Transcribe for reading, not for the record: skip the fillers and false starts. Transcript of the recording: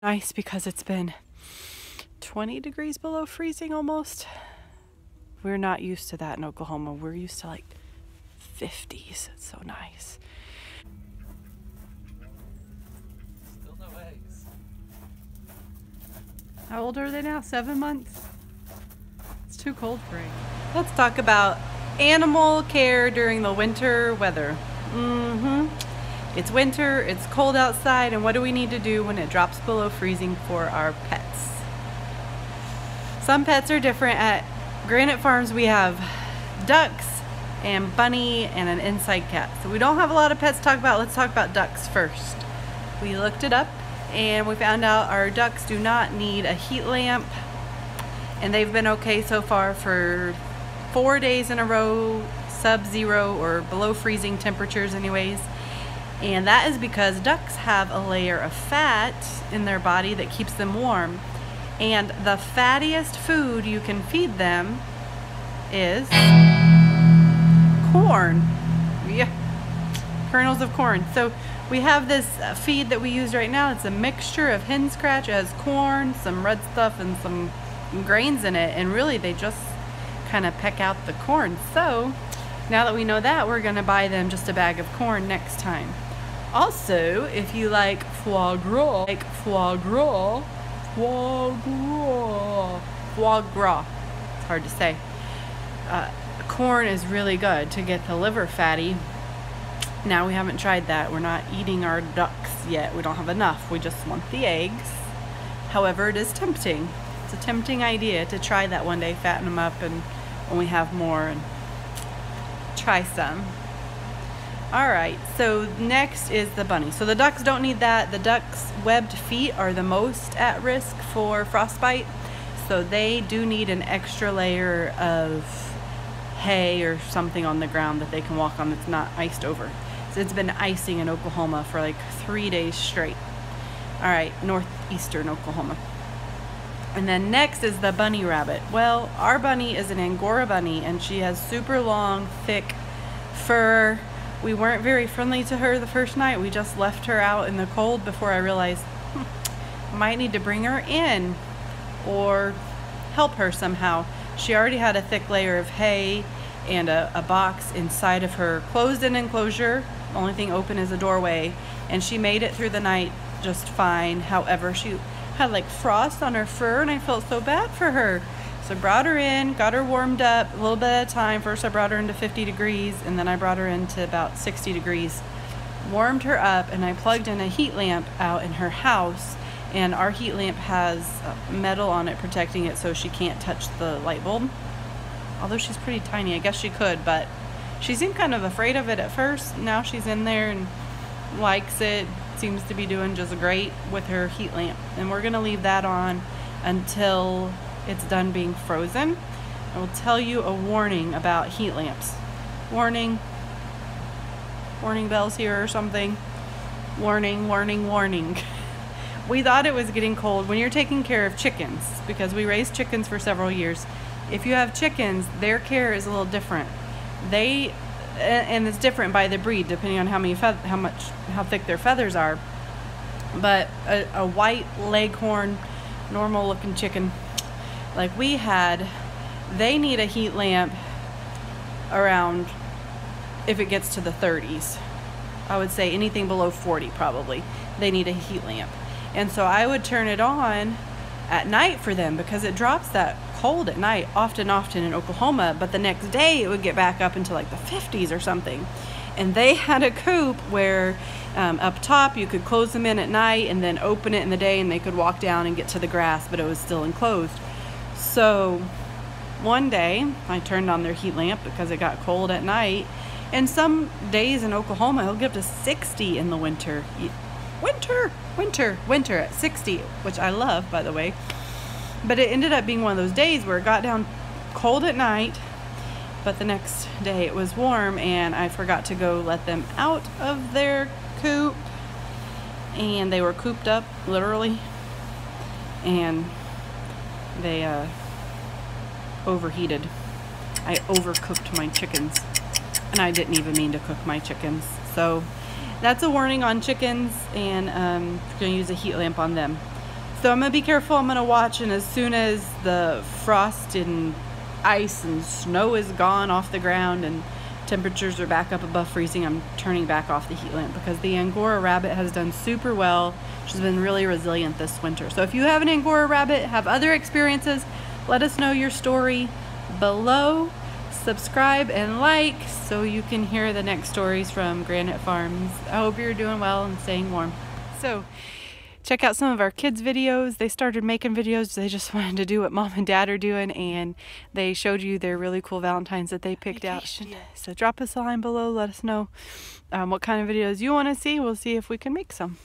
Nice because it's been 20 degrees below freezing almost. We're not used to that in Oklahoma. We're used to like 50s. It's so nice. Still no eggs. How old are they now? 7 months? It's too cold for eggs. Let's talk about animal care during the winter weather. It's winter, it's cold outside, and what do we need to do when it drops below freezing for our pets? Some pets are different. At Granite Farms we have ducks and bunny and an inside cat. So we don't have a lot of pets to talk about. Let's talk about ducks first. We looked it up and we found out our ducks do not need a heat lamp, and they've been okay so far for 4 days in a row, sub-zero or below freezing temperatures anyways. And that is because ducks have a layer of fat in their body that keeps them warm. And the fattiest food you can feed them is corn. Yeah, kernels of corn. So we have this feed that we use right now. It's a mixture of hen scratch. It has corn, some red stuff, and some grains in it. And really they just kind of peck out the corn. So now that we know that, we're gonna buy them just a bag of corn next time. Also, if you like foie gras, foie gras, it's hard to say. Corn is really good to get the liver fatty. Now we haven't tried that. We're not eating our ducks yet. We don't have enough. We just want the eggs. However, it is tempting. It's a tempting idea to try that one day, fatten them up, and when we have more, and try some. Alright, so next is the bunny. So the ducks don't need that. The ducks' webbed feet are the most at risk for frostbite. So they do need an extra layer of hay or something on the ground that they can walk on that's not iced over. So it's been icing in Oklahoma for like 3 days straight. Alright, northeastern Oklahoma. And then next is the bunny rabbit. Well, our bunny is an Angora bunny and she has super long, thick fur. We weren't very friendly to her the first night. We just left her out in the cold before I realized I might need to bring her in or help her somehow. She already had a thick layer of hay and a box inside of her closed-in enclosure. The only thing open is a doorway, and she made it through the night just fine. However, she had like frost on her fur and I felt so bad for her. So I brought her in, got her warmed up a little bit at a time. First I brought her into 50 degrees and then I brought her into about 60 degrees. Warmed her up and I plugged in a heat lamp out in her house, and our heat lamp has metal on it protecting it so she can't touch the light bulb. Although she's pretty tiny, I guess she could, but she seemed kind of afraid of it at first. Now she's in there and likes it, seems to be doing just great with her heat lamp. And we're gonna leave that on until it's done being frozen. I will tell you a warning about heat lamps. Warning. Warning bells here or something. Warning, warning, warning. We thought it was getting cold. When you're taking care of chickens, because we raised chickens for several years, if you have chickens, their care is a little different. And it's different by the breed depending on how thick their feathers are. But a white leghorn, normal looking chicken like we had, they need a heat lamp around, if it gets to the 30s, I would say anything below 40 probably, they need a heat lamp. And so I would turn it on at night for them because it drops that cold at night often in Oklahoma, but the next day it would get back up into like the 50s or something. And they had a coop where up top you could close them in at night and then open it in the day and they could walk down and get to the grass, but it was still enclosed. So one day I turned on their heat lamp because it got cold at night, and some days in Oklahoma it'll get up to 60 in the winter. Winter at 60, which I love, by the way. But it ended up being one of those days where it got down cold at night, but the next day it was warm, and I forgot to go let them out of their coop, and they were cooped up literally, and they overheated. I overcooked my chickens, and I didn't even mean to cook my chickens. So that's a warning on chickens, and you're going to use a heat lamp on them. So I'm gonna be careful, I'm gonna watch, and as soon as the frost and ice and snow is gone off the ground and temperatures are back up above freezing, I'm turning back off the heat lamp, because the Angora rabbit has done super well. She's been really resilient this winter. So if you have an Angora rabbit, have other experiences, let us know your story below. Subscribe and like so you can hear the next stories from Granite Farms. I hope you're doing well and staying warm. So check out some of our kids' videos. They started making videos. They just wanted to do what mom and dad are doing, and they showed you their really cool Valentines that they picked out. So drop us a line below. Let us know what kind of videos you want to see. We'll see if we can make some.